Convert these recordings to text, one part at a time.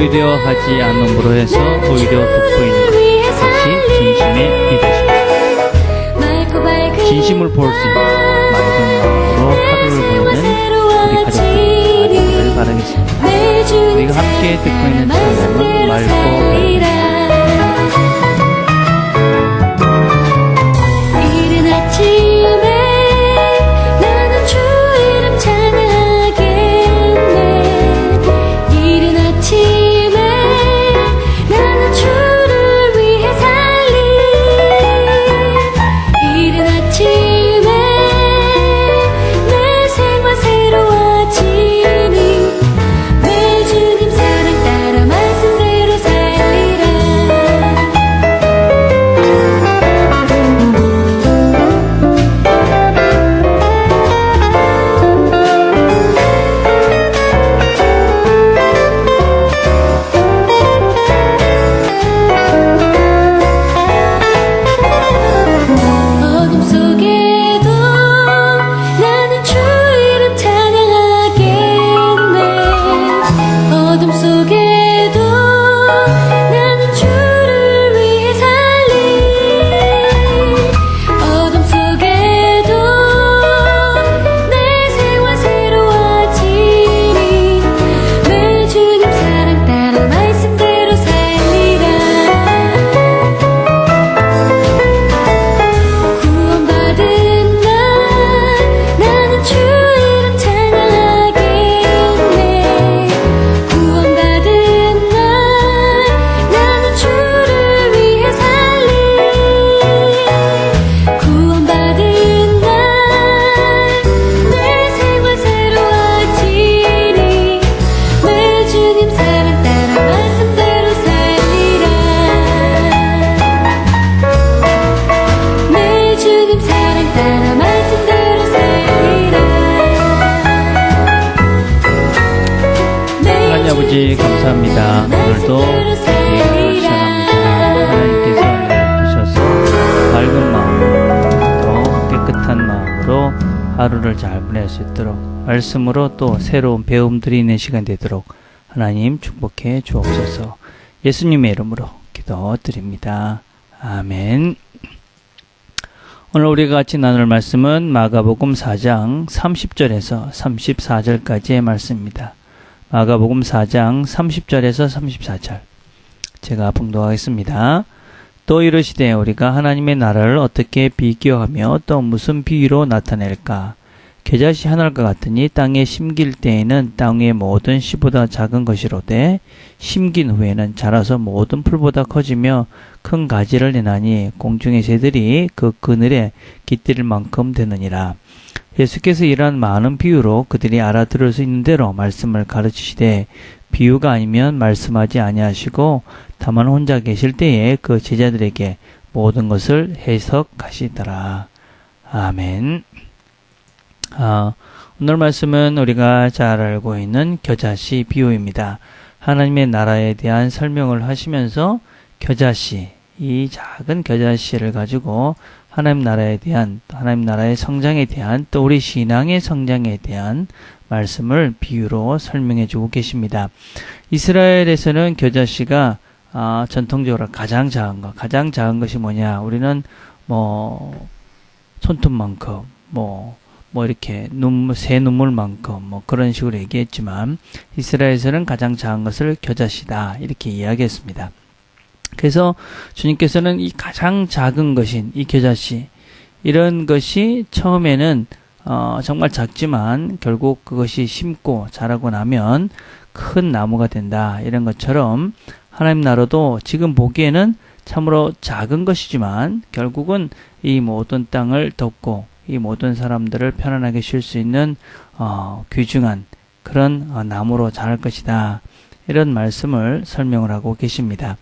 오히려 하지 않음으로 해서 오히려 돋보이는 것. 그것이 진심의 리더십입니다. 진심을 볼 수 있는 맑은 마음으로 하루를 보내는 우리 가족들 되기를 바라겠습니다. 우리가 함께 듣고 있는 찬양은 맑고 이른 아침에 나는 주 이름 찬양하겠네. 이른 아침에 나는 주를 위해 살리. 이른 아침에 내 생활 새로워지니 내 주님 사랑 따라 말씀대로 살리라. 어둠 속에도 나는 주 이름 찬양하겠네. 어둠 속에도 나는 주를 위해 살리. 어둠 속에도 내 생활 새로워지니 내 주님 사랑 따라 말씀대로 살리라. 구원받은 날 나는 주 이름 찬양하겠네. 구원받은 날 나는 주를 위해 살리. 구원받은 날 내 생활 새로워지니 내 주님 사랑 따라 말씀대로 살리라. 내 주님 사랑 따라 말씀대로 살리라. 하나님 아버지 감사합니다. 오늘도 우리에게 시원합니다. 하나님께서 내주셔서 밝은 마음으로 또 깨끗한 마음으로 하루를 잘 보낼 수 있도록 말씀으로 또 새로운 배움들이 있는 시간 되도록 하나님 축복해 주옵소서. 예수님의 이름으로 기도드립니다. 아멘. 오늘 우리가 같이 나눌 말씀은 마가복음 4장 30절에서 34절까지의 말씀입니다. 마가복음 4장 30절에서 34절. 제가 봉독하겠습니다. 또 이르시되 우리가 하나님의 나라를 어떻게 비교하며 또 무슨 비유로 나타낼까? 겨자씨 하늘과 같으니 땅에 심길 때에는 땅의 모든 씨보다 작은 것이로되 심긴 후에는 자라서 모든 풀보다 커지며 큰 가지를 내나니 공중의 새들이 그 그늘에 깃들 만큼 되느니라. 예수께서 이러한 많은 비유로 그들이 알아들을 수 있는 대로 말씀을 가르치시되 비유가 아니면 말씀하지 아니하시고 다만 혼자 계실 때에 그 제자들에게 모든 것을 해석하시더라. 아멘. 오늘 말씀은 우리가 잘 알고 있는 겨자씨 비유입니다. 하나님의 나라에 대한 설명을 하시면서 겨자씨, 이 작은 겨자씨를 가지고 하나님 나라에 대한, 하나님 나라의 성장에 대한, 또 우리 신앙의 성장에 대한 말씀을 비유로 설명해 주고 계십니다. 이스라엘에서는 겨자씨가 전통적으로 가장 작은 것이 뭐냐? 우리는 손톱만큼, 이렇게 새 눈물만큼 그런 식으로 얘기했지만 이스라엘에서는 가장 작은 것을 겨자씨다 이렇게 이야기했습니다. 그래서 주님께서는 이 가장 작은 것인 이 겨자씨, 이런 것이 처음에는 정말 작지만 결국 그것이 심고 자라고 나면 큰 나무가 된다, 이런 것처럼 하나님 나라도 지금 보기에는 참으로 작은 것이지만 결국은 이 모든 땅을 덮고 이 모든 사람들을 편안하게 쉴 수 있는 귀중한 그런 나무로 자랄 것이다, 이런 말씀을 설명을 하고 계십니다.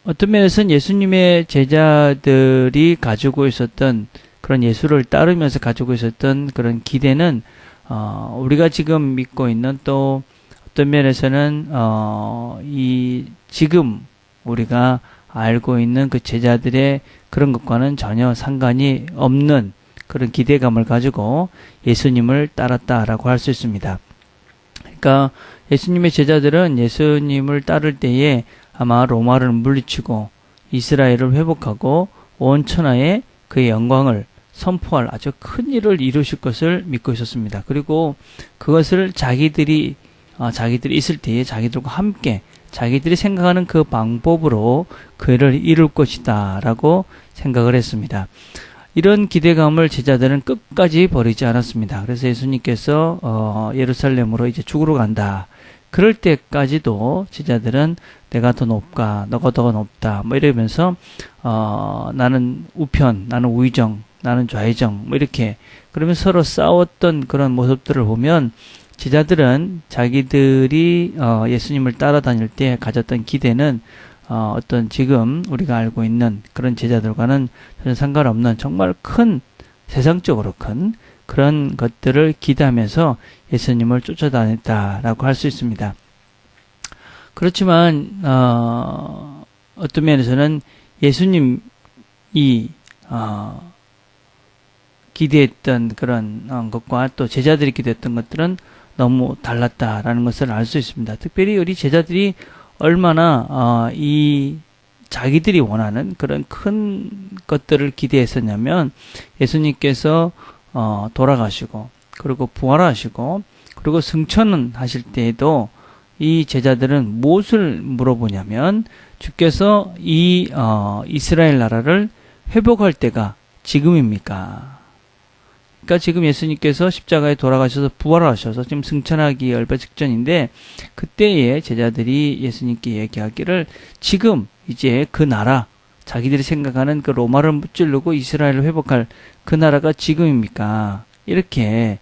어떤 면에서는 예수님의 제자들이 가지고 있었던 그런 예수를 따르면서 가지고 있었던 그런 기대는 우리가 지금 믿고 있는, 또 어떤 면에서는 지금 우리가 알고 있는 그 제자들의 그런 것과는 전혀 상관이 없는 그런 기대감을 가지고 예수님을 따랐다라고 할 수 있습니다. 그러니까 예수님의 제자들은 예수님을 따를 때에 아마 로마를 물리치고 이스라엘을 회복하고 온 천하에 그의 영광을 선포할 아주 큰 일을 이루실 것을 믿고 있었습니다. 그리고 그것을 자기들이 있을 때에 자기들과 함께 자기들이 생각하는 그 방법으로 그 일을 이룰 것이다 라고 생각을 했습니다. 이런 기대감을 제자들은 끝까지 버리지 않았습니다. 그래서 예수님께서 예루살렘으로 이제 죽으러 간다. 그럴 때까지도 제자들은 내가 더 높까, 너가 더 높다, 뭐 이러면서 나는 우편, 나는 우의정, 나는 좌의정, 뭐 이렇게 그러면서 서로 싸웠던 그런 모습들을 보면 제자들은 자기들이 예수님을 따라다닐 때 가졌던 기대는 어떤 지금 우리가 알고 있는 그런 제자들과는 전혀 상관없는 정말 큰, 세상적으로 큰 그런 것들을 기대하면서 예수님을 쫓아다녔다라고 할 수 있습니다. 그렇지만 어떤 면에서는 예수님이 기대했던 그런 것과 또 제자들이 기대했던 것들은 너무 달랐다라는 것을 알 수 있습니다. 특별히 우리 제자들이 얼마나 이 자기들이 원하는 그런 큰 것들을 기대했었냐면 예수님께서 돌아가시고 그리고 부활하시고 그리고 승천은 하실 때에도 이 제자들은 무엇을 물어보냐면 주께서 이 이스라엘 나라를 회복할 때가 지금입니까? 그러니까 지금 예수님께서 십자가에 돌아가셔서 부활하셔서 지금 승천하기 얼마 직전인데 그때에 제자들이 예수님께 얘기하기를 지금 이제 그 나라 자기들이 생각하는 그 로마를 무찌르고 이스라엘을 회복할 그 나라가 지금입니까? 이렇게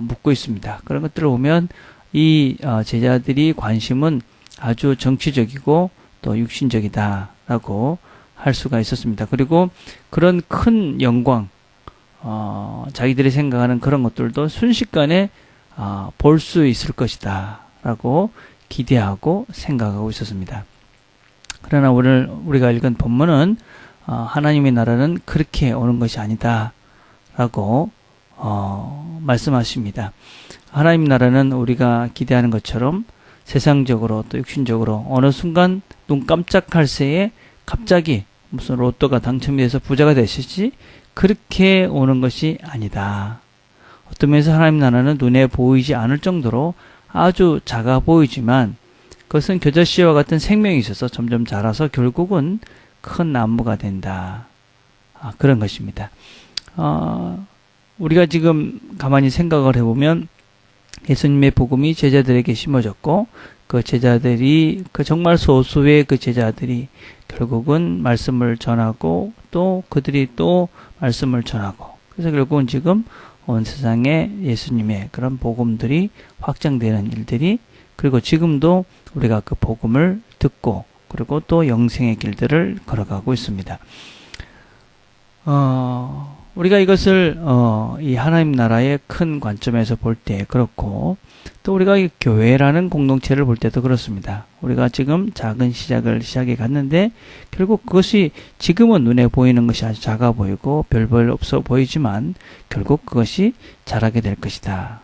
묻고 있습니다. 그런 것들을 보면 이 제자들이 관심은 아주 정치적이고 또 육신적이다라고 할 수가 있었습니다. 그리고 그런 큰 영광 자기들이 생각하는 그런 것들도 순식간에 볼 수 있을 것이다 라고 기대하고 생각하고 있었습니다. 그러나 오늘 우리가 읽은 본문은 하나님의 나라는 그렇게 오는 것이 아니다 라고 말씀하십니다. 하나님 나라는 우리가 기대하는 것처럼 세상적으로 또 육신적으로 어느 순간 눈 깜짝할 새에 갑자기 무슨 로또가 당첨이 돼서 부자가 되시지 그렇게 오는 것이 아니다. 어떤 면에서 하나님 나라는 눈에 보이지 않을 정도로 아주 작아 보이지만 그것은 겨자씨와 같은 생명이 있어서 점점 자라서 결국은 큰 나무가 된다. 그런 것입니다. 우리가 지금 가만히 생각을 해보면 예수님의 복음이 제자들에게 심어졌고 그 제자들이 그 정말 소수의 그 제자들이 결국은 말씀을 전하고 또 그들이 또 말씀을 전하고 그래서 결국은 지금 온 세상에 예수님의 그런 복음들이 확장되는 일들이 그리고 지금도 우리가 그 복음을 듣고 그리고 또 영생의 길들을 걸어가고 있습니다. 우리가 이것을 이 하나님 나라의 큰 관점에서 볼 때 그렇고 또 우리가 이 교회라는 공동체를 볼 때도 그렇습니다. 우리가 지금 작은 시작해 갔는데 결국 그것이 지금은 눈에 보이는 것이 아주 작아 보이고 별 없어 보이지만 결국 그것이 자라게 될 것이다.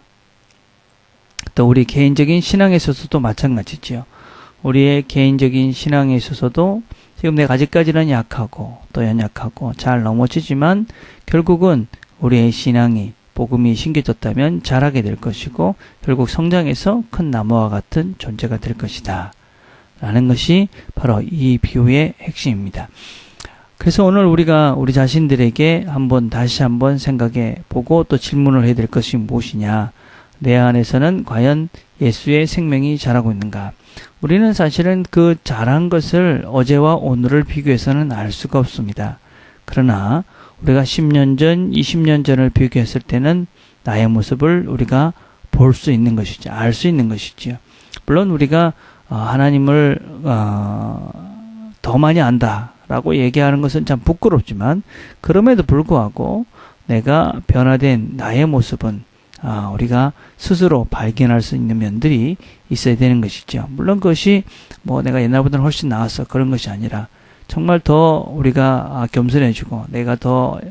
또 우리 개인적인 신앙에 있어서도 마찬가지죠. 우리의 개인적인 신앙에 있어서도 지금 내가 아직까지는 약하고 또 연약하고 잘 넘어지지만 결국은 우리의 신앙이 복음이 심겨졌다면 자라게 될 것이고 결국 성장해서 큰 나무와 같은 존재가 될 것이다 라는 것이 바로 이 비유의 핵심입니다. 그래서 오늘 우리가 우리 자신들에게 다시 한번 생각해 보고 또 질문을 해야 될 것이 무엇이냐, 내 안에서는 과연 예수의 생명이 자라고 있는가. 우리는 사실은 그 자란 것을 어제와 오늘을 비교해서는 알 수가 없습니다. 그러나 우리가 10년 전, 20년 전을 비교했을 때는 나의 모습을 우리가 볼 수 있는 것이죠. 알 수 있는 것이죠. 물론 우리가 하나님을 더 많이 안다라고 얘기하는 것은 참 부끄럽지만 그럼에도 불구하고 내가 변화된 나의 모습은 우리가 스스로 발견할 수 있는 면들이 있어야 되는 것이죠. 물론 그것이 내가 옛날보다는 훨씬 나았어 그런 것이 아니라 정말 더 우리가 겸손해지고 내가 더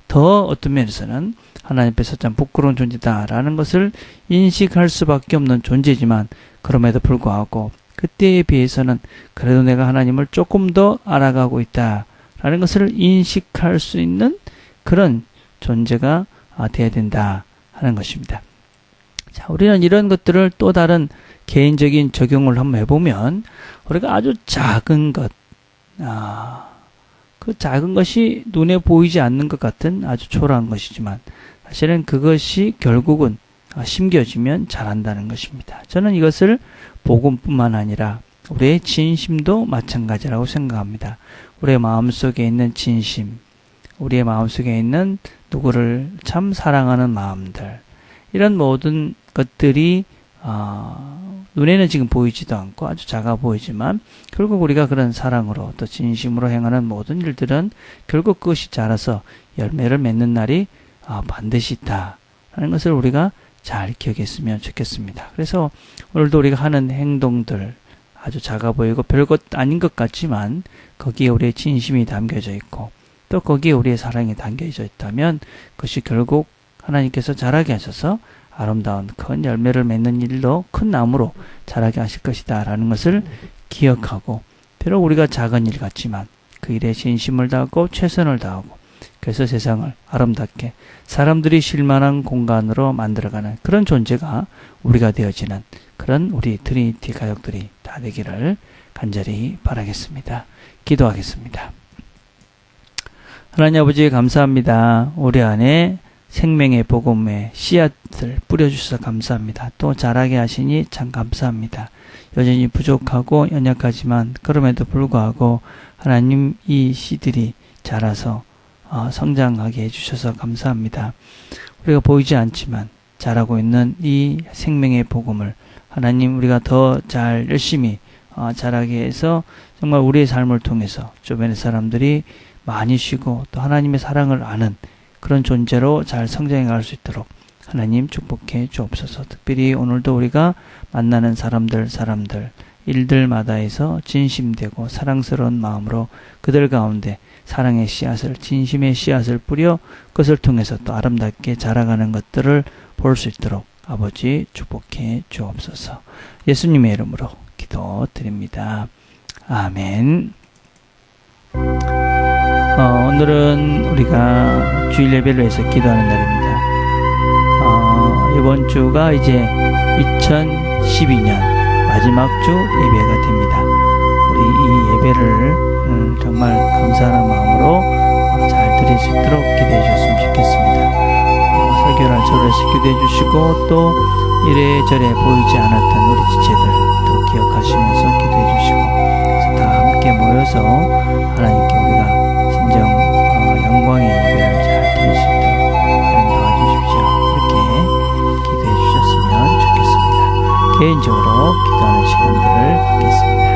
어떤 면에서는 하나님 앞에서 참 부끄러운 존재다라는 것을 인식할 수밖에 없는 존재지만 그럼에도 불구하고 그때에 비해서는 그래도 내가 하나님을 조금 더 알아가고 있다라는 것을 인식할 수 있는 그런 존재가 되어야 된다 하는 것입니다. 자, 우리는 이런 것들을 또 다른 개인적인 적용을 한번 해보면 우리가 아주 작은 것, 그 작은 것이 눈에 보이지 않는 것 같은 아주 초라한 것이지만 사실은 그것이 결국은 심겨지면 잘한다는 것입니다. 저는 이것을 복음뿐만 아니라 우리의 진심도 마찬가지라고 생각합니다. 우리의 마음속에 있는 진심, 우리의 마음속에 있는 누구를 참 사랑하는 마음들, 이런 모든 것들이 눈에는 지금 보이지도 않고 아주 작아 보이지만 결국 우리가 그런 사랑으로 또 진심으로 행하는 모든 일들은 결국 그것이 자라서 열매를 맺는 날이 반드시 있다 하는 것을 우리가 잘 기억했으면 좋겠습니다. 그래서 오늘도 우리가 하는 행동들 아주 작아 보이고 별것 아닌 것 같지만 거기에 우리의 진심이 담겨져 있고 또 거기에 우리의 사랑이 담겨져 있다면 그것이 결국 하나님께서 자라게 하셔서 아름다운 큰 열매를 맺는 일로 큰 나무로 자라게 하실 것이다 라는 것을 기억하고 비록 우리가 작은 일 같지만 그 일에 진심을 다하고 최선을 다하고 그래서 세상을 아름답게 사람들이 쉴만한 공간으로 만들어가는 그런 존재가 우리가 되어지는 그런 우리 트리니티 가족들이 다 되기를 간절히 바라겠습니다. 기도하겠습니다. 하나님 아버지 감사합니다. 우리 안에 생명의 복음의 씨앗을 뿌려주셔서 감사합니다. 또 자라게 하시니 참 감사합니다. 여전히 부족하고 연약하지만 그럼에도 불구하고 하나님 이 씨들이 자라서 성장하게 해주셔서 감사합니다. 우리가 보이지 않지만 자라고 있는 이 생명의 복음을 하나님 우리가 더 잘 열심히 자라게 해서 정말 우리의 삶을 통해서 주변의 사람들이 많이 쉬고 또 하나님의 사랑을 아는 그런 존재로 잘 성장해 갈 수 있도록 하나님 축복해 주옵소서. 특별히 오늘도 우리가 만나는 사람들 일들마다에서 진심되고 사랑스러운 마음으로 그들 가운데 사랑의 씨앗을 진심의 씨앗을 뿌려 그것을 통해서 또 아름답게 자라가는 것들을 볼 수 있도록 아버지 축복해 주옵소서. 예수님의 이름으로 기도드립니다. 아멘. 오늘은 우리가 주일 예배를 해서 기도하는 날입니다. 이번 주가 이제 2012년 마지막 주 예배가 됩니다. 우리 이 예배를 정말 감사하는 마음으로 잘 드릴 수 있도록 기도해 주셨으면 좋겠습니다. 설교를 절에서 기도해 주시고 또 이래저래 보이지 않았던 우리 지체들도 기억하시면서 기도해 주시고 그래서 다 함께 모여서 하나님께 우리가 진정 영광의 예배를 잘 드릴 수 있도록 하나님 도와주십시오. 그렇게 기도해 주셨으면 좋겠습니다. 개인적으로 기도하는 시간들을 갖겠습니다.